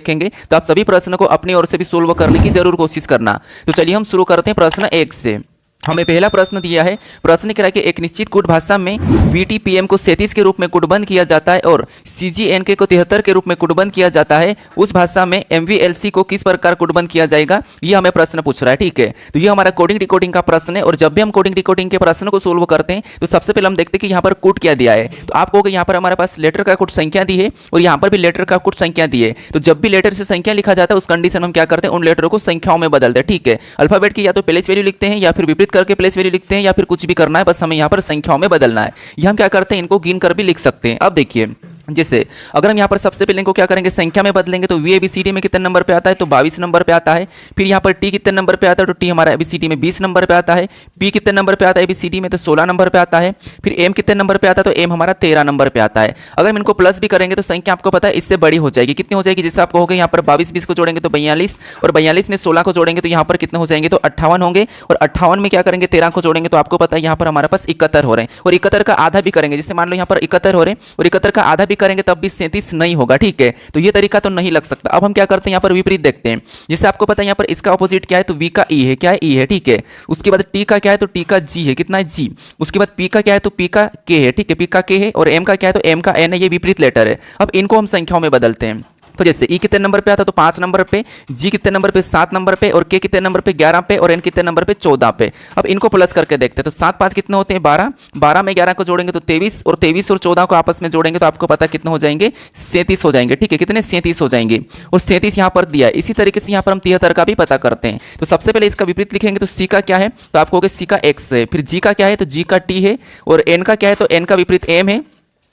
देखेंगे तो आप सभी प्रश्न को अपनी ओर से भी सोल्व करने की जरूर कोशिश करना। तो चलिए हम शुरू करते हैं प्रश्न 1 से। हमें पहला प्रश्न दिया है, प्रश्न कह रहा है कि एक निश्चित कूट भाषा में VTPM को 37 के रूप में कूटबंद किया जाता है और CGNK को 73 के रूप में कूटबंद किया जाता है। उस भाषा में MVLC को किस प्रकार कूटबंद किया जाएगा, ये हमें प्रश्न पूछ रहा है। ठीक है, तो ये हमारा कोडिंग डिकोडिंग का प्रश्न है। और जब भी हम कोडिंग डिकोडिंग के प्रश्न को सोल्व करते हैं तो सबसे पहले हम देखते हैं कि यहाँ पर कूट क्या दिया है। तो आप कहोगे यहाँ पर हमारे पास लेटर का कूट संख्या दी है और यहाँ पर भी लेटर का कूट संख्या दी है। तो जब भी लेटर से संख्या लिखा जाता है उस कंडीशन में हम क्या करते हैं, उन लेटरों को संख्याओं में बदलते हैं। ठीक है, अल्फाबेट की या तो प्लेस वैल्यू लिखते हैं या फिर विपरीत करके प्लेस वैल्यू लिखते हैं या फिर कुछ भी करना है, बस हमें यहाँ पर संख्याओं में बदलना है। ये हम क्या करते हैं, इनको गिन कर भी लिख सकते हैं। अब देखिए, जैसे अगर हम यहाँ पर सबसे पहले इनको क्या करेंगे, संख्या में बदलेंगे तो वी ABCD में कितने नंबर पे आता है, तो 22 नंबर पे आता है। फिर यहाँ पर टी कितने नंबर पे आता है, तो टी हमारा ABCD में 20 नंबर पे आता है। पी कितने नंबर पे आता है ABCD में, तो 16 नंबर पे आता है। फिर एम कितने नंबर पे आता है, तो एम हमारा 13 नंबर पे आता है। अगर हम इनको प्लस भी करेंगे तो संख्या आपको पता है इससे बड़ी हो जाएगी। कितनी हो जाएगी, जैसे आपको होगा यहाँ पर 22 को जोड़ेंगे तो 42 और 42 में 16 को जोड़ेंगे तो यहाँ पर कितने हो जाएंगे, तो 58 होंगे। और 58 में क्या करेंगे, 13 को जोड़ेंगे तो आपको पता है यहाँ पर हमारे पास 71 हो रहे हैं। और 71 का आधा भी करेंगे, जैसे मान लो यहाँ पर 71 हो रहे हैं और 71 का आधा भी करेंगे तब भी 37 नहीं होगा। ठीक है, तो ये तरीका तो नहीं लग सकता। अब हम क्या करते हैं, यहाँ पर विपरीत देखते हैं। जैसे आपको पता है यहाँ पर इसका अपोजिट क्या है, तो वी का ई है, क्या है, ई है। ठीक है, उसके बाद टी का क्या है, तो टी का जी है, कितना है, जी। उसके बाद पी का क्या है, तो पी का के है। ठीक है, पी का के है। और एम का क्या है, तो एम का एन है, ये विपरीत लेटर है। अब इनको हम संख्याओं में बदलते हैं। तो जैसे ई कितने नंबर पे आता है, तो 5 नंबर पे, जी कितने नंबर पे, 7 नंबर पे, और के कितने नंबर पे, 11 पे, और एन कितने नंबर पे, 14 पे। अब इनको प्लस करके देखते हैं। तो 7 5 कितने होते हैं, 12, 12 में 11 को जोड़ेंगे तो 23, और 23 और 14 को आपस में जोड़ेंगे तो आपको पता कितने हो जाएंगे, 37 हो जाएंगे। ठीक है, कितने, 37 हो जाएंगे। और 37 यहाँ पर दिया है। इसी तरीके से यहाँ पर हम 73 का भी पता करते हैं। तो सबसे पहले इसका विपरीत लिखेंगे, तो सी का क्या है, तो आपको होगा सी का एक्स है। फिर जी का क्या है, तो जी का टी है। और एन का क्या है, तो एन का विपरीत एम है।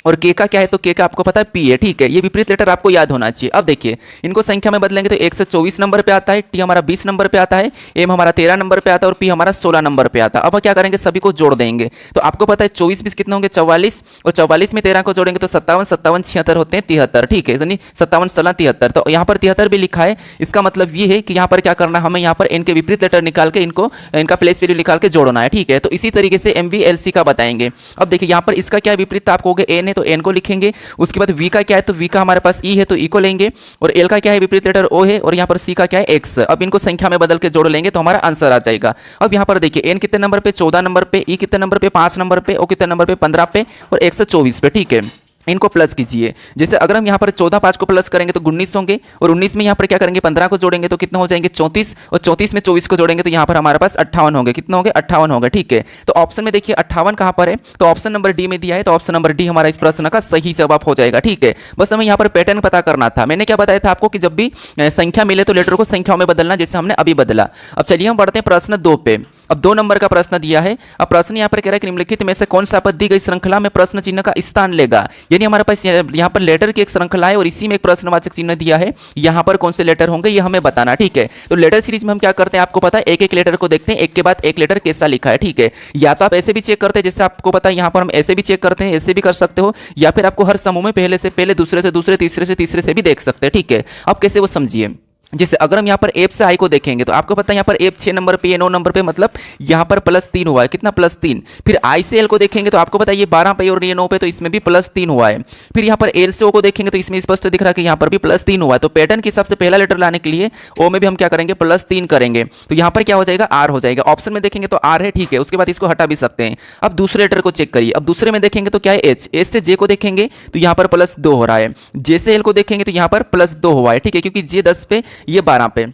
और के का क्या है, तो के का आपको पता है पी है। ठीक है, ये विपरीत लेटर आपको याद होना चाहिए। अब देखिए, इनको संख्या में बदलेंगे तो 1 से 24 नंबर पे आता है, टी हमारा 20 नंबर पे आता है, एम हमारा 13 नंबर पे आता है और पी हमारा 16 नंबर पे आता है। अब क्या करेंगे, सभी को जोड़ देंगे। तो आपको पता है 24 20 कितने होंगे, 44, और 44 में 13 को जोड़ेंगे तो 57, 57 76 होते हैं 73। ठीक है, यानी 57 16 73। तो यहाँ पर 73 भी लिखा है। इसका मतलब ये है कि यहाँ पर क्या करना है, हमें यहाँ पर इनके विपरीत लेटर निकाल के इनको इनका प्लेस वैल्यू निकाल के जोड़ना है। ठीक है, तो इसी तरीके से MVLC का बताएंगे। अब देखिए, यहाँ पर इसका क्या विपरीत, आपको हो गया एन है तो एन को लिखेंगे। उसके बाद वी का क्या है, तो वी का हमारे पास ई है तो ई को लेंगे। और एल का क्या है, विपरीत लेटर ओ है। और यहाँ पर सी का क्या है, एक्स। अब इनको संख्या में बदल के जोड़ लेंगे तो हमारा आंसर आ जाएगा। अब यहाँ पर देखिए, एन कितने नंबर पे, 14 नंबर पे, ई कितने नंबर पे, 5 नंबर पे, ओ कितने नंबर पे, 15 पे, और एक्स 24 पे। ठीक है, इनको प्लस कीजिए। जैसे अगर हम यहाँ पर 14 5 को प्लस करेंगे तो 19 होंगे। और 19 में यहाँ पर क्या करेंगे, 15 को जोड़ेंगे तो कितने हो जाएंगे, 34। और 34 में 24 को जोड़ेंगे तो यहाँ पर हमारे पास 58 होंगे। कितने होंगे, 58 होंगे। ठीक है, तो ऑप्शन में देखिए 58 कहाँ पर है, तो ऑप्शन नंबर डी में दिया है। तो ऑप्शन नंबर डी हमारा इस प्रश्न का सही जवाब हो जाएगा। ठीक है, बस हमें यहाँ पर पैटर्न पता करना था। मैंने क्या बताया था आपको कि जब भी संख्या मिले तो लेटर को संख्याओं में बदलना, जैसे हमने अभी बदला। अब चलिए हम बढ़ते हैं प्रश्न 2 पे। अब 2 नंबर का प्रश्न दिया है। अब प्रश्न यहाँ पर कह रहा है कि निम्नलिखित में से कौन सा पद दी गई श्रृंखला में प्रश्न चिन्ह का स्थान लेगा। यानी हमारे पास यहाँ पर लेटर की एक श्रृंखला है और इसी में एक प्रश्नवाचक चिन्ह दिया है। यहाँ पर कौन से लेटर होंगे ये हमें बताना। ठीक है, तो लेटर सीरीज में हम क्या करते हैं, आपको पता है एक एक लेटर को देखते हैं, एक के बाद एक लेटर कैसा लिखा है। ठीक है, या तो आप ऐसे भी चेक करते हैं, जैसे आपको पता है यहाँ पर हम ऐसे भी चेक करते हैं, ऐसे भी कर सकते हो, या फिर आपको हर समूह में पहले से पहले, दूसरे से दूसरे, तीसरे से तीसरे से भी देख सकते हैं। ठीक है, अब कैसे वो समझिए। जैसे अगर हम यहाँ पर एफ से आई को देखेंगे तो आपको पता है यहाँ पर एफ 6 नंबर पे, 9 नंबर पे, मतलब यहाँ पर +3 हुआ है। कितना, +3। फिर आई से एल को देखेंगे तो आपको पता है ये 12 पे और ये 9 पे, तो इसमें भी +3 हुआ है। फिर यहाँ पर एल से ओ को देखेंगे तो इसमें स्पष्ट दिख रहा है कि यहाँ पर भी +3 हुआ है। तो पैटर्न के हिसाब से पहला लेटर लाने के लिए ओ में भी हम क्या करेंगे, +3 करेंगे। तो यहाँ पर क्या हो जाएगा, आर हो जाएगा। ऑप्शन में देखेंगे तो आर है। ठीक है, उसके बाद इसको हटा भी सकते हैं। अब दूसरे लेटर को चेक करिए। अब दूसरे में देखेंगे तो क्या है, एच। एच से जे को देखेंगे तो यहाँ पर +2 हो रहा है। जे से एल को देखेंगे तो यहाँ पर +2 हुआ है। ठीक है, क्योंकि जे 10 पे, ये 12 पे।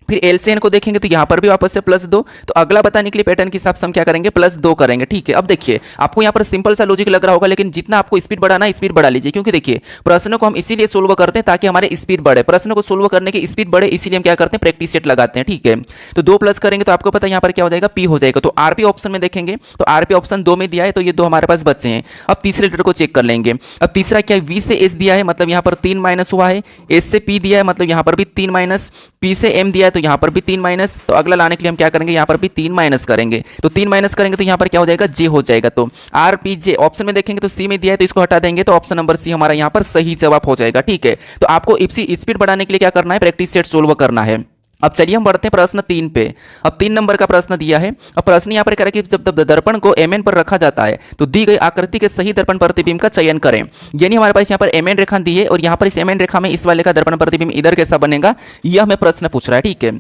फिर एल से एन को देखेंगे तो यहाँ पर भी वापस से +2। तो अगला बताने के लिए पैटर्न के हिसाब से हम क्या करेंगे, +2 करेंगे। ठीक है, अब देखिए आपको यहाँ पर सिंपल सा लॉजिक लग रहा होगा, लेकिन जितना आपको स्पीड बढ़ाना है स्पीड बढ़ा लीजिए। क्योंकि देखिए प्रश्नों को हम इसीलिए सोल्व करते हैं ताकि हमारे स्पीड बढ़े। प्रश्नों को सोल्व करने की स्पीड बढ़े, इसीलिए हम क्या करते हैं, प्रैक्टिस सेट लगाते हैं। ठीक है, तो 2 प्लस करेंगे तो आपको पता है यहाँ पर क्या हो जाएगा, पी हो जाएगा। तो आरपी ऑप्शन में देखेंगे तो आरपी ऑप्शन 2 में दिया है, तो ये 2 हमारे पास बच्चे हैं। अब तीसरे लेटर को चेक कर लेंगे। अब तीसरा क्या है, वी से एस दिया है, मतलब यहाँ पर 3 माइनस हुआ है। एस से पी दिया है, मतलब यहाँ पर भी 3 माइनस। पी से एम दिया है तो यहाँ पर भी 3 माइनस। तो अगला लाने के लिए हम क्या करेंगे, यहाँ पर भी 3 माइनस करेंगे। तो 3 माइनस करेंगे तो यहाँ पर क्या हो जाएगा, जे हो जाएगा। तो आर पी जे ऑप्शन में देखेंगे तो सी में दिया है, तो इसको हटा देंगे तो ऑप्शन नंबर सी हमारा यहाँ पर सही जवाब हो जाएगा। ठीक है, तो आपको इसी स्पीड बढ़ाने के लिए क्या करना है, प्रैक्टिस सेट सोल्व करना है। अब चलिए हम बढ़ते हैं प्रश्न 3 पे। अब 3 नंबर का प्रश्न दिया है। अब प्रश्न यहाँ पर कह रहा है कि जब दर्पण को एमएन पर रखा जाता है तो दी गई आकृति के सही दर्पण प्रतिबिंब का चयन करें। यानी हमारे पास यहाँ पर एमएन रेखा दी है और यहाँ पर इस एमएन रेखा में इस वाले का दर्पण प्रतिबिंब इधर कैसा बनेगा, यह हमें प्रश्न पूछ रहा है। ठीक है,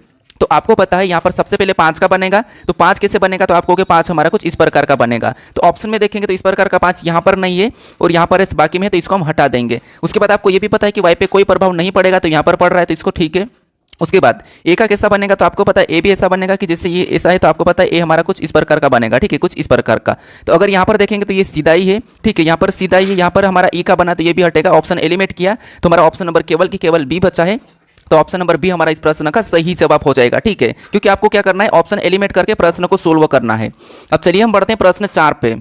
तो आपको पता है यहाँ पर सबसे पहले 5 का बनेगा, तो 5 कैसे बनेगा, तो आपको 5 हमारा कुछ इस प्रकार का बनेगा। तो ऑप्शन में देखेंगे तो इस प्रकार का 5 यहाँ पर नहीं है और यहाँ पर इस बाकी में है, तो इसको हम हटा देंगे। उसके बाद आपको ये भी पता है कि वाई पे कोई प्रभाव नहीं पड़ेगा, तो यहाँ पर पड़ रहा है तो इसको ठीक है। उसके बाद ए का कैसा बनेगा, तो आपको पता है ए भी ऐसा बनेगा कि जैसे ये ऐसा है, तो आपको पता है ए हमारा कुछ इस प्रकार का बनेगा। ठीक है, कुछ इस प्रकार का। तो अगर यहाँ पर देखेंगे तो ये सीधा ही है। ठीक है, यहाँ पर सीधा ही है, यहाँ पर हमारा ई का बना तो ये भी हटेगा। ऑप्शन एलिमिनेट किया तो हमारा ऑप्शन नंबर केवल की केवल बी बचा है। तो ऑप्शन नंबर बी हमारा इस प्रश्न का सही जवाब हो जाएगा। ठीक है, क्योंकि आपको क्या करना है, ऑप्शन एलिमिनेट करके प्रश्न को सोल्व करना है। अब चलिए हम बढ़ते हैं प्रश्न 4 पे।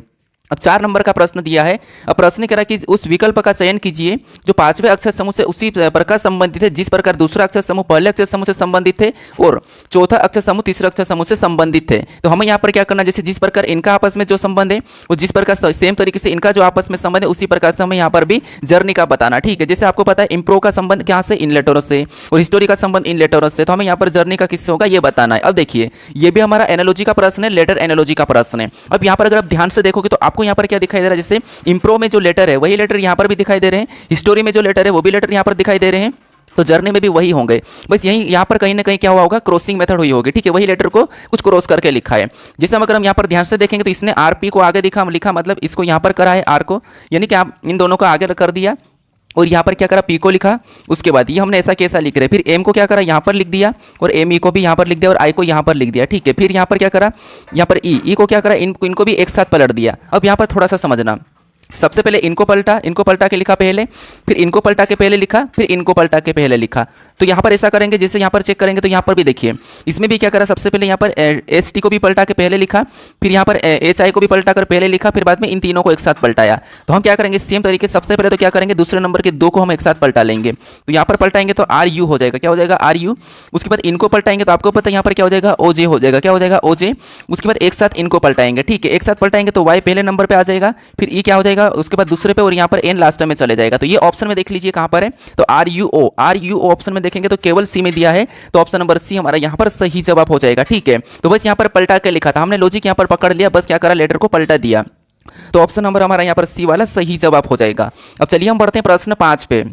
अब 4 नंबर का प्रश्न दिया है। अब प्रश्न कह रहा है कि उस विकल्प का चयन कीजिए जो 5वें अक्षर समूह से उसी प्रकार संबंधित है जिस प्रकार दूसरा अक्षर समूह पहले अक्षर समूह से संबंधित है और चौथा अक्षर समूह तीसरा अक्षर समूह से संबंधित है। तो हमें यहाँ पर क्या करना है, जैसे जिस प्रकार इनका आपस में जो संबंध है वो जिस प्रकार सेम तरीके से इनका जो आपस में संबंध है उसी प्रकार से हमें यहाँ पर भी जर्नी का बताना। ठीक है, जैसे आपको पता है इम्प्रो का संबंध क्या से, इन लेटरों से, और हिस्टोरी का संबंध इन लेटरों से, तो हमें यहाँ पर जर्नी का किससे होगा ये बताना है। अब देखिए ये भी हमारा एनालॉजी का प्रश्न है, लेटर एनालॉजी का प्रश्न है। अब यहाँ पर अगर आप ध्यान से देखोगे तो आपको यहाँ पर क्या दिखाई दे रहा है, जैसे इंप्रो में जो लेटर है वही लेटर यहाँ पर भी दिखाई दे रहे हैं, हिस्टोरी में जो लेटर है वो भी लेटर यहाँ पर दिखाई दे रहे हैं, तो जर्नी में भी वही होंगे। बस यही यहाँ पर कहीं ना कहीं क्या हुआ होगा, क्रॉसिंग मेथड हुई होगी। ठीक है, वही लेटर को कुछ क्रॉस करके लिखा है। जैसे अगर हम यहाँ पर ध्यान से देखेंगे तो इसने आरपी को आगे लिखा मतलब इसको यहाँ पर करा है आर को, यानी कि आप इन दोनों को आगे कर दिया और यहाँ पर क्या करा, पी को लिखा। उसके बाद ये हमने ऐसा कैसा लिख रहे, फिर एम को क्या करा, यहाँ पर लिख दिया और एम ई को भी यहाँ पर लिख दिया और आई को यहाँ पर लिख दिया। ठीक है, फिर यहाँ पर क्या करा, यहाँ पर ई को क्या करा, इनको भी एक साथ पलट दिया। अब यहाँ पर थोड़ा सा समझना, सबसे पहले इनको पलटा के लिखा पहले, फिर इनको पलटा के पहले लिखा, फिर इनको पलटा के पहले लिखा। तो यहाँ पर ऐसा करेंगे, जैसे यहाँ पर चेक करेंगे तो यहाँ पर भी देखिए इसमें भी क्या करा, सबसे पहले यहाँ पर एस टी को भी पलटा के पहले लिखा, फिर यहाँ पर एच आई को भी पलटा कर पहले लिखा, फिर बाद में इन तीनों को एक साथ पलटाया। तो हम क्या करेंगे सेम तरीके से, सबसे पहले तो क्या करेंगे दूसरे नंबर के 2 को हम एक साथ पलटा लेंगे। तो यहाँ पर पलटाएंगे तो आर यू हो जाएगा, क्या हो जाएगा आर यू। उसके बाद इनको पलटाएंगे तो आपको पता है यहाँ पर क्या हो जाएगा, ओ जे हो जाएगा, क्या हो जाएगा ओ जे। उसके बाद एक साथ इनको पलटाएंगे। ठीक है, एक साथ पलटाएंगे तो वाई पहले नंबर पर आ जाएगा, फिर ई क्या हो जाएगा उसके बाद दूसरे और यहाँ पर एन लास्ट में चले जाएगा। तो ये ऑप्शन में देख लीजिए कहां पर है, तो आर यू ओ ऑप्शन में देखेंगे तो केवल सी में दिया है, तो ऑप्शन नंबर सी हमारा यहाँ पर सही जवाब हो जाएगा। ठीक है, तो बस यहाँ पर पलटा के लिखा था हमने, लॉजिक यहाँ पर पकड़ लिया, बस क्या करा लेटर को पलटा दिया। तो ऑप्शन नंबर हमारा यहाँ पर सी वाला सही जवाब हो जाएगा। अब चलिए हम बढ़ते हैं प्रश्न 5 पे।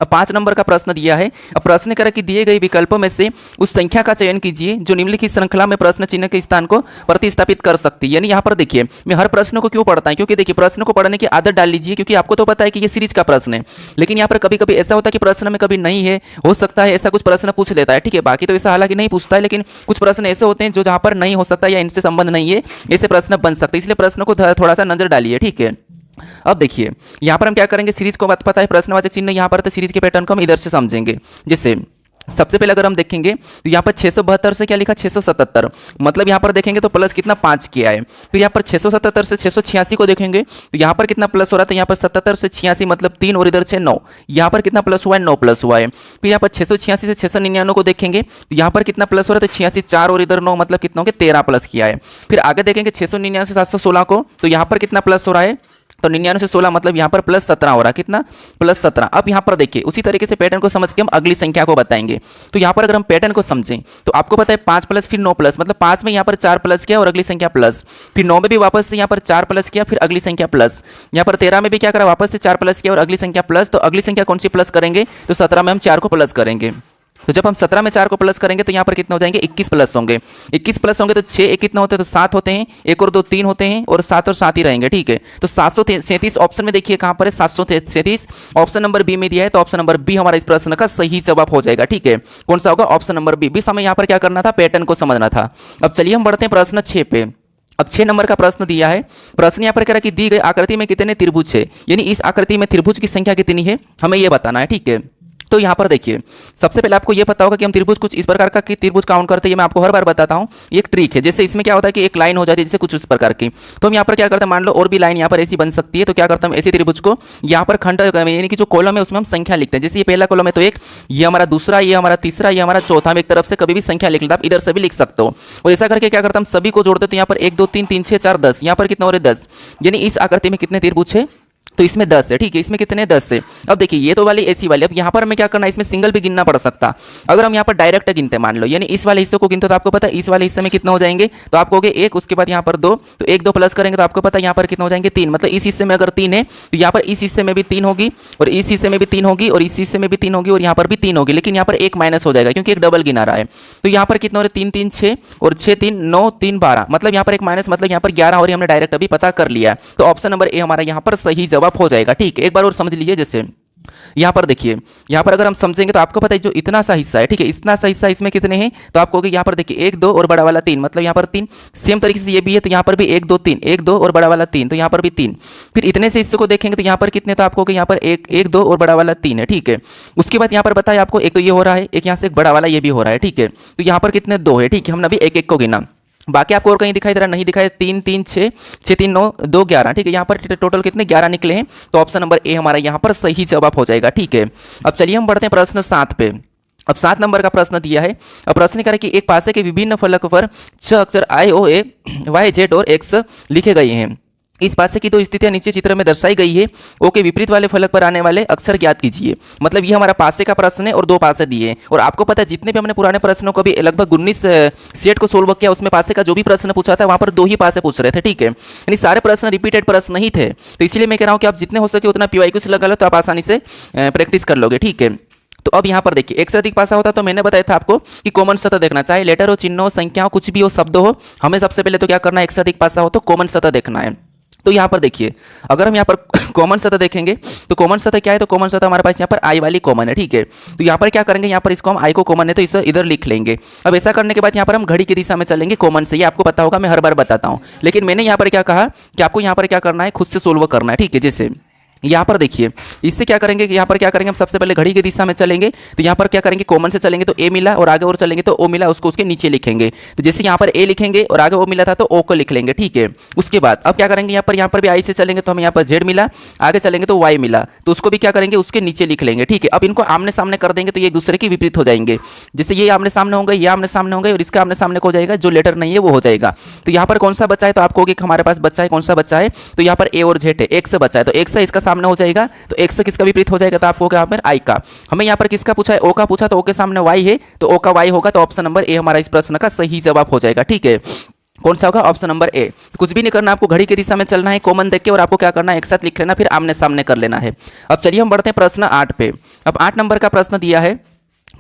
अब 5 नंबर का प्रश्न दिया है। अब प्रश्न करें कि दिए गए विकल्पों में से उस संख्या का चयन कीजिए जो निम्नलिखित श्रृंखला में प्रश्न चिन्ह के स्थान को प्रतिस्थापित कर सकती है। यानी यहाँ पर देखिए मैं हर प्रश्न को क्यों पढ़ता हूँ, क्योंकि देखिए प्रश्न को पढ़ने की आदत डाल लीजिए, क्योंकि आपको तो पता है कि ये सीरीज का प्रश्न है, लेकिन यहाँ पर कभी कभी ऐसा होता है कि प्रश्न में कभी नहीं है, हो सकता है ऐसा कुछ प्रश्न पूछ लेता है। ठीक है, बाकी तो ऐसा हालांकि नहीं पूछता है, लेकिन कुछ प्रश्न ऐसे होते हैं जो जहाँ पर नहीं हो सकता या इनसे संबंध नहीं है, ऐसे प्रश्न बन सकते हैं, इसलिए प्रश्न को थोड़ा सा नजर डालिए। ठीक है, अब देखिए यहाँ पर हम क्या करेंगे, सीरीज को बात पता है प्रश्नवाचक चिन्ह यहाँ पर, तो सीरीज के पैटर्न को हम इधर से समझेंगे। जैसे सबसे पहले अगर हम देखेंगे तो यहाँ पर 672 से क्या लिखा 677, मतलब यहाँ पर देखेंगे तो प्लस कितना 5 किया है। फिर यहाँ पर 677 से 686 को देखेंगे तो यहाँ पर कितना प्लस हो रहा है, तो यहाँ पर 77 से 86 मतलब 3 और इधर से 9, यहाँ पर कितना प्लस हुआ है 9 प्लस हुआ है। फिर यहाँ पर 686 से 699 को देखेंगे तो यहाँ पर कितना प्लस हो रहा है, तो 86 4 और इधर 9 मतलब कितना हो गया 13 प्लस किया है। फिर आगे देखेंगे 699 से 716 को, तो यहाँ पर कितना प्लस हो रहा है, तो 99 से 16 मतलब यहाँ पर प्लस 17 हो रहा है, कितना प्लस 17। अब यहाँ पर देखिए उसी तरीके से पैटर्न को समझ के हम अगली संख्या को बताएंगे। तो यहाँ पर अगर हम पैटर्न को समझें तो आपको पता है 5 प्लस फिर 9 प्लस, मतलब 5 में यहाँ पर 4 प्लस किया और अगली संख्या प्लस, फिर 9 में भी वापस से यहाँ पर 4 प्लस किया फिर अगली संख्या प्लस, यहाँ पर 13 में भी क्या करा वापस से 4 प्लस किया और अगली संख्या प्लस। तो अगली संख्या कौन सी प्लस करेंगे, तो 17 में हम 4 को प्लस करेंगे। तो जब हम 17 में 4 को प्लस करेंगे तो यहाँ पर कितना हो जाएंगे 21 प्लस होंगे। 21 प्लस होंगे तो 6 एक कितना होते हैं, तो 7 होते हैं, 1 और 2 3 होते हैं और 7 और 7 ही रहेंगे। ठीक है, तो 737 ऑप्शन में देखिए कहाँ पर है 737, ऑप्शन नंबर बी में दिया है, तो ऑप्शन नंबर बी हमारा इस प्रश्न का सही जवाब हो जाएगा। ठीक है, कौन सा होगा, ऑप्शन नंबर बी। भी हमें यहाँ पर क्या करना था, पैटर्न को समझना था। अब चलिए हम बढ़ते हैं प्रश्न 6 पे। अब 6 नंबर का प्रश्न दिया है। प्रश्न यहाँ पर कह रहा है कि दी गई आकृति में कितने त्रिभुज है, यानी इस आकृति में त्रिभुज की संख्या कितनी है हमें यह बताना है। ठीक है, तो यहाँ पर देखिए सबसे पहले आपको ये पता होगा कि हम त्रिभुज कुछ इस प्रकार का कि त्रिभुज काउंट करते हैं, मैं आपको हर बार बताता हूँ। एक ट्रिक है, जैसे इसमें क्या होता है कि एक लाइन हो जाती है जैसे कुछ उस प्रकार की, तो हम यहाँ पर क्या करते हैं, मान लो और भी लाइन यहाँ पर ऐसी बन सकती है, तो क्या करता हम ऐसी त्रिभुज को यहाँ पर खंड यानी कि जो कॉलम है उसमें हम संख्या लिखते हैं। जैसे ये पहला कॉलम है तो 1, ये हमारा दूसरा, ये हमारा तीसरा, ये हमारा चौथा, हम एक तरफ से कभी भी संख्या लिख लेते हैं, आप इधर से भी लिख सकते हो। और ऐसा करके क्या करता हम सभी को जोड़ते तो यहाँ पर 1 2 3 3 6 4 10, यहाँ पर कितना हो रहा है 10, यानी इस आकृति में कितने त्रिभुज है तो इसमें 10 है, ठीक है, इसमें कितने 10 है। अब देखिए ये तो वाली ऐसी वाली, अब यहाँ पर हमें क्या करना है, इसमें सिंगल भी गिनना पड़ सकता। अगर हम यहाँ पर डायरेक्ट गिनते मान लो, यानी इस वाले हिस्से को गिनते तो आपको पता है इस वाले हिस्से में कितना हो जाएंगे, तो आपको हो गए 1, उसके बाद यहाँ पर 2, तो 1 2 प्लस करेंगे तो आपको पता है यहाँ पर कितना हो जाएंगे 3। मतलब इस हिस्से में अगर 3 है तो यहाँ पर इस हिस्से में भी 3 होगी, और इस हिस्से में भी 3 होगी, और इस हिस्से में भी 3 होगी, और यहाँ पर भी 3 होगी, लेकिन यहाँ पर एक माइनस हो जाएगा क्योंकि एक डबल गिना रहा है। तो यहाँ पर कितना हो रहा है 3 3 6 और 6 3 9 3 12, मतलब यहाँ पर एक माइनस, मतलब यहाँ पर 11 हो रही है, हमने डायरेक्ट अभी पता कर लिया। तो ऑप्शन नंबर ए हमारा यहाँ पर सही जवाब हो जाएगा। ठीक है, एक बार और समझ लीजिए। जैसे यहाँ पर देखिए, यहाँ पर अगर हम समझेंगे तो आपको पता है जो इतना सा हिस्सा है, ठीक है, इतना सा हिस्सा इसमें कितने हैं, तो आपको यहाँ पर देखिए 1 2 और बड़ा वाला 3, मतलब यहाँ पर 3। सेम तरीके से ये भी है, तो यहाँ पर भी 1 2 3, 1 2 और बड़ा वाला 3, तो यहाँ पर भी 3। फिर इतने से हिस्से को देखेंगे तो यहाँ पर कितने, तो आपको यहाँ पर 1 2 और बड़ा वाला 3 है, ठीक है। उसके बाद यहाँ पर बताया आपको एक तो ये हो रहा है, एक यहाँ से एक बड़ा वाला ये भी हो रहा है, ठीक है। तो यहाँ पर कितने 2 है, ठीक है, हमने अभी एक एक को गिना, बाकी आपको और कहीं दिखाई दे रहा नहीं दिखाई, 3 3 6 6 3 9 2 11, ठीक है। यहाँ पर टोटल कितने 11 निकले हैं, तो ऑप्शन नंबर ए हमारा यहाँ पर सही जवाब हो जाएगा। ठीक है, अब चलिए हम बढ़ते हैं प्रश्न 7 पे। अब 7 नंबर का प्रश्न दिया है। अब प्रश्न क्या है कि एक पासे के विभिन्न फलक पर 6 अक्षर आई ओ ए वाई जेड और एक्स लिखे गए हैं। इस पासे की दो स्थितियां नीचे चित्र में दर्शाई गई है। ओ के विपरीत वाले फलक पर आने वाले अक्षर ज्ञात कीजिए। मतलब ये हमारा पासे का प्रश्न है और 2 पासे दिए हैं, और आपको पता है जितने भी हमने पुराने प्रश्नों को भी लगभग 19 सेट को सोल्व किया, उसमें पासे का जो भी प्रश्न पूछा था वहां पर 2 ही पासे पूछ रहे थे, ठीक है, यानी सारे प्रश्न रिपीटेड प्रश्न नहीं थे। तो इसलिए मैं कह रहा हूँ कि आप जितने हो सके उतना पीवाईक्यू से लगा लो, तो आप आसानी से प्रैक्टिस कर लोगे। ठीक है, तो अब यहाँ पर देखिए एक से अधिक पासा होता तो मैंने बताया था आपको कि कॉमन सतह देखना, चाहे लेटर हो, चिन्ह हो, संख्या हो, कुछ भी हो, शब्द हो, हमें सबसे पहले तो क्या करना है, एक से अधिक पासा हो तो कॉमन सतह देखना है। तो यहाँ पर देखिए अगर हम यहाँ पर कॉमन सतह देखेंगे तो कॉमन सतह क्या है, तो कॉमन सतह हमारे पास यहाँ पर आई वाली कॉमन है, ठीक है। तो यहाँ पर क्या करेंगे, यहाँ पर इसको हम आई को कॉमन है तो इसे इधर लिख लेंगे। अब ऐसा करने के बाद यहाँ पर हम घड़ी की दिशा में चलेंगे कॉमन से, ये आपको पता होगा, मैं हर बार बताता हूँ, लेकिन मैंने यहाँ पर क्या कहा कि आपको यहाँ पर क्या करना है, खुद से सोल्व करना है, ठीक है। जैसे यहाँ पर देखिए इससे क्या करेंगे कि यहाँ पर क्या करेंगे, हम सबसे पहले घड़ी की दिशा में चलेंगे, तो यहाँ पर क्या करेंगे, कॉमन से चलेंगे तो ए मिला, और आगे और चलेंगे तो ओ मिला, उसको उसके नीचे लिखेंगे। तो जैसे यहाँ पर ए लिखेंगे और आगे ओ मिला था तो ओ को लिख लेंगे, ठीक है। उसके बाद अब क्या करेंगे, यहाँ पर भी आई से चलेंगे तो हमें यहाँ पर जेड मिला, आगे चलेंगे तो वाई मिला, तो उसको भी क्या करेंगे, उसके नीचे लिख लेंगे, ठीक है। अब इनको आमने सामने कर देंगे तो ये एक दूसरे के विपरीत हो जाएंगे। जैसे ये आमने सामने होंगे, ये आमने सामने होंगे, और इसका आमने सामने हो जाएगा, जो लेटर नहीं है वो हो जाएगा। तो यहाँ पर कौन सा बच्चा है, तो आपको हमारे पास बच्चा है, कौन सा बच्चा है, तो यहाँ पर ए और जेड है, एक से बच्चा है, तो एक से इसका सामने हो जाएगा, तो एक से किसका विपरीत हो जाएगा, तो आपको यहाँ पर आई का। हमें यहाँ पर किसका पूछा है, ओ का पूछा, तो ओ के सामने वाई है तो ओ का वाई होगा, तो ऑप्शन नंबर ए हमारा इस प्रश्न का सही जवाब हो जाएगा। ठीक है, कौन सा होगा, ऑप्शन नंबर ए। कुछ भी नहीं करना, आपको घड़ी की दिशा में चलना है कॉमन देख के, और आपको क्या करना है, एक साथ लिख लेना, फिर आमने सामने कर लेना है। अब चलिए हम बढ़ते हैं प्रश्न 8 पे। अब 8 नंबर का प्रश्न दिया है।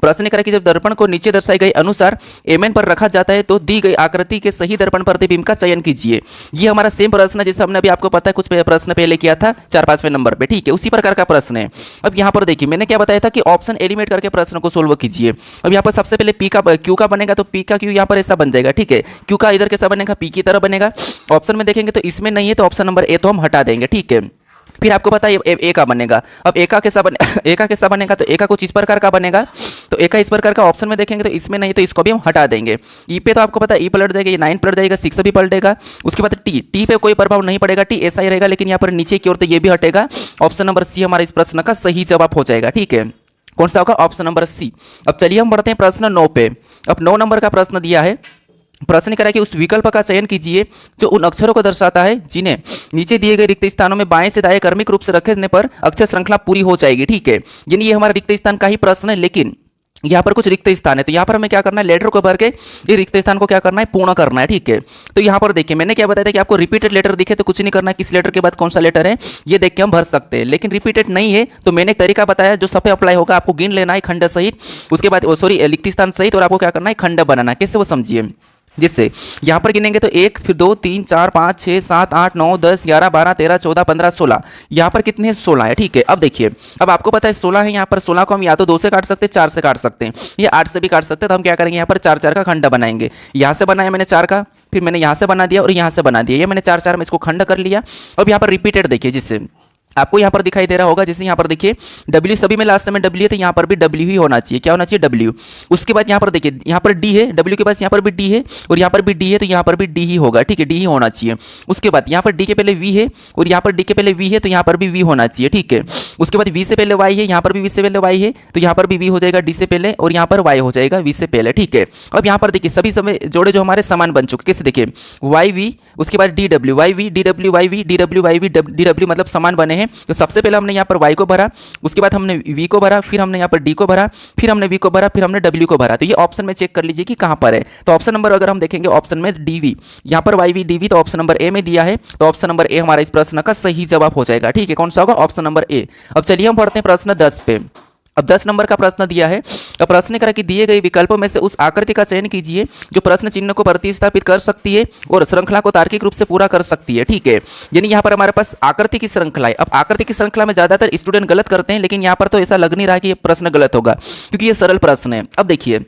प्रश्न करें कि जब दर्पण को नीचे दर्शाए गए अनुसार एमएन पर रखा जाता है तो दी गई आकृति के सही दर्पण प्रतिबिंब का चयन कीजिए। ये हमारा सेम प्रश्न है जिसे हमने अभी आपको पता है कुछ प्रश्न पहले किया था 4-5वें नंबर पे, ठीक है, उसी प्रकार का प्रश्न है। अब यहाँ पर देखिए मैंने क्या बताया था कि ऑप्शन एलिमिनेट करके प्रश्न को सोल्व कीजिए। अब यहाँ पर सबसे पहले पी का क्यू का बनेगा, तो पी का क्यू यहाँ पर ऐसा बन जाएगा, ठीक है। क्यू का इधर कैसा बनेगा, पी की तरह बनेगा। ऑप्शन में देखेंगे तो इसमें नहीं है, तो ऑप्शन नंबर ए तो हम हटा देंगे, ठीक है। फिर आपको पता है ए का बनेगा। अब ए का कैसा ए का कैसा बनेगा, तो ए का कुछ इस प्रकार का बनेगा, तो ए का इस प्रकार का। ऑप्शन में देखेंगे तो इसमें नहीं, तो इसको भी हम हटा देंगे। ई पे तो आपको पता है ई पलट जाएगा, ये 9 पलट जाएगा, 6 भी पलटेगा। उसके बाद टी पे कोई प्रभाव नहीं पड़ेगा, टी ऐसा ही रहेगा, लेकिन यहाँ पर नीचे की ओर तो ये भी हटेगा। ऑप्शन नंबर सी हमारा इस प्रश्न का सही जवाब हो जाएगा, ठीक है। कौन सा होगा, ऑप्शन नंबर सी। अब चलिए हम बढ़ते हैं प्रश्न 9 पे। अब 9 नंबर का प्रश्न दिया है। प्रश्न करा कि उस विकल्प का चयन कीजिए जो उन अक्षरों को दर्शाता है जिन्हें नीचे दिए गए रिक्त स्थानों में बाएं से दाएं क्रमिक रूप से रखने पर अक्षर श्रृंखला पूरी हो जाएगी, ठीक है। यानी ये हमारा रिक्त स्थान का ही प्रश्न है, लेकिन यहाँ पर कुछ रिक्त स्थान है, तो यहाँ पर हमें क्या करना है, लेटर को भर के ये रिक्त स्थान को क्या करना है, पूर्ण करना है, ठीक है। तो यहाँ पर देखिए मैंने क्या बताया था कि आपको रिपीटेड लेटर दिखे तो कुछ नहीं करना है, किस लेटर के बाद कौन सा लेटर है ये देख के हम भर सकते हैं। लेकिन रिपीटेड नहीं है तो मैंने एक तरीका बताया जो सब पे अप्लाई होगा, आपको गिन लेना है खंड सहित, उसके बाद सॉरी रिक्त स्थान सहित, और आपको क्या करना है, खंड बनाना है। कैसे वो समझिए, जिससे यहाँ पर गिनेंगे तो 1 फिर 2 3 4 5 6 7 8 9 10 11 12 13 14 15 16, यहाँ पर कितने हैं, 16 है, ठीक है। अब देखिए अब आपको पता है 16 है, यहाँ पर 16 को हम या तो 2 से काट सकते हैं, 4 से काट सकते हैं, या 8 से भी काट सकते हैं। तो हम क्या करेंगे, यहाँ पर 4-4 का खंड बनाएंगे। यहाँ से बनाया मैंने 4 का, फिर मैंने यहाँ से बना दिया और यहाँ से बना दिया, ये मैंने 4-4 में इसको खंड कर लिया। अब यहाँ पर रिपीटेड देखिए, जिससे आपको यहाँ पर दिखाई दे रहा होगा, जैसे यहाँ पर देखिए W सभी में लास्ट में W है, तो यहाँ पर भी W ही होना चाहिए। क्या होना चाहिए, W। उसके बाद यहाँ पर देखिए यहाँ पर D है, W के पास यहाँ पर भी D है और यहाँ पर भी D है, तो यहाँ पर भी D ही होगा, ठीक है, D ही होना चाहिए। उसके बाद यहाँ पर D के पहले V है और यहाँ पर D के पहले V है, तो यहाँ पर भी V होना चाहिए, ठीक है। उसके बाद V से पहले Y है, यहाँ पर भी V से पहले Y है, तो यहाँ पर भी V हो जाएगा D से पहले, और यहाँ पर Y हो जाएगा V से पहले, ठीक है। अब यहाँ पर देखिए सभी समय जोड़े जो हमारे समान बन चुके, कैसे देखिए YV, उसके बाद DW YV DW YV DW YV DW मतलब समान बने हैं, हैं। तो सबसे पहले हमने यहाँ पर y को भरा, उसके बाद हमने v को भरा, फिर हमने यहाँ पर d को भरा, फिर हमने v को भरा, फिर हमने w को भरा। तो ये ऑप्शन में चेक कर लीजिए कि कहाँ पर है। तो ऑप्शन नंबर अगर हम देखेंगे ऑप्शन में dv, यहाँ पर yv dv, तो ऑप्शन नंबर ए में दिया है। तो ऑप्शन नंबर ए हमारा इस प्रश्न का सही जवाब हो जाएगा। ठीक है, कौन सा होगा? Option number A. अब चलिए हम पढ़ते हैं प्रश्न 10 पे। अब 10 नंबर का प्रश्न दिया है। अब प्रश्न करा कि दिए गए विकल्पों में से उस आकृति का चयन कीजिए जो प्रश्न चिन्ह को प्रतिस्थापित कर सकती है और श्रृंखला को तार्किक रूप से पूरा कर सकती है। ठीक है, यानी यहाँ पर हमारे पास आकृति की श्रृंखला है। अब आकृति की श्रृंखला में ज्यादातर स्टूडेंट गलत करते हैं, लेकिन यहाँ पर तो ऐसा लग नहीं रहा कि ये प्रश्न गलत होगा, क्योंकि ये सरल प्रश्न है। अब देखिए,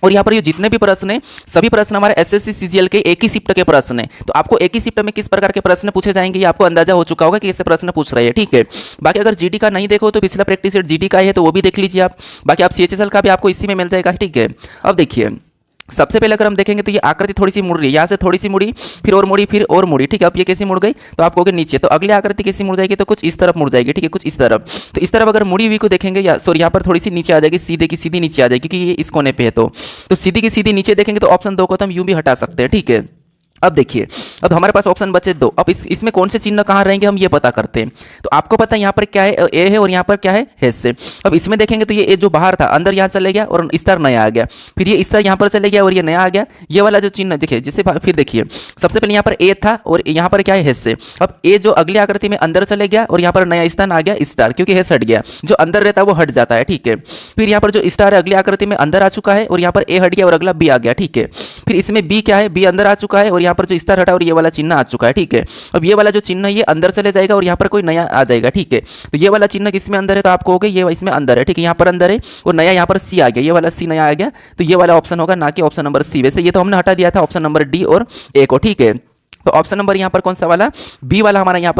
और यहाँ पर ये जितने भी प्रश्न हैं सभी प्रश्न हमारे एसएससी सीजीएल के एक ही शिफ्ट के प्रश्न हैं। तो आपको एक ही शिफ्ट में किस प्रकार के प्रश्न पूछे जाएंगे ये आपको अंदाजा हो चुका होगा कि कैसे प्रश्न पूछ रहे हैं। ठीक है, बाकी अगर जीडी का नहीं देखो तो पिछला प्रैक्टिस सेट जीडी का है, तो वो भी देख लीजिए आप। बाकी आप सीएचएसएल का भी आपको इसी में मिल जाएगा। ठीक है, अब देखिए सबसे पहले अगर हम देखेंगे तो ये आकृति थोड़ी सी मुड़ रही है, यहाँ से थोड़ी सी मुड़ी, फिर और मुड़ी, फिर और मुड़ी। ठीक है, अब ये कैसी मुड़ गई? तो आप कहोगे नीचे। तो अगली आकृति कैसी मुड़ जाएगी? तो कुछ इस तरफ मुड़ जाएगी। ठीक है, कुछ इस तरफ। तो इस तरफ अगर मुड़ी हुई को देखेंगे, या सॉरी यहाँ पर थोड़ी सी नीचे आ जाएगी, सीधे की सीधी नीचे आ जाएगी, क्योंकि ये इस कोने पे है। तो सीधी की सीधी नीचे देखेंगे तो ऑप्शन 2 को तो हम यूं भी हटा सकते हैं। ठीक है, अब देखिए, अब हमारे पास ऑप्शन बचे 2। अब इसमें कौन से चिन्ह कहाँ रहेंगे हम ये पता करते हैं। तो आपको पता है यहाँ पर क्या है? ए है, और यहाँ पर क्या है? एस से। अब इसमें देखेंगे तो ये ए जो बाहर था अंदर यहाँ चले गया और स्टार नया आ गया, फिर ये स्टार यहाँ पर चले गया और ये नया आ गया। ये वाला जो चिन्ह देखिए, जिससे फिर देखिए सबसे पहले यहाँ पर ए था और यहाँ पर क्या है? एस से। अब ए जो अगली आकृति में अंदर चले गया और यहाँ पर नया स्थान आ गया स्टार, क्योंकि एस हट गया, जो अंदर रहता है वो हट जाता है। ठीक है, फिर यहाँ पर जो स्टार है अगली आकृति में अंदर आ चुका है और यहाँ पर ए हट गया और अगला बी आ गया। ठीक है, फिर इसमें बी क्या है? बी अंदर आ चुका है और यहाँ पर जो स्टार हटा और ये वाला चिन्ह आ चुका है। ठीक है, अब ये वाला जो चिन्ह है ये अंदर चले जाएगा और यहाँ पर कोई नया आ जाएगा। ठीक है, तो ये वाला चिन्ह किसमें अंदर है? तो आप कहोगे ये इसमें अंदर है। ठीक है, यहाँ पर अंदर है और नया यहाँ पर सी आ गया, ये वाला सी नया आ गया। तो ये वाला ऑप्शन होगा, ना कि ऑप्शन नंबर सी। वैसे ये तो हमने हटा दिया था ऑप्शन नंबर डी और ए को। ठीक है, तो ऑप्शन नंबर यहाँ पर कौन सा वाला? बी वाला हमारा यहाँ पर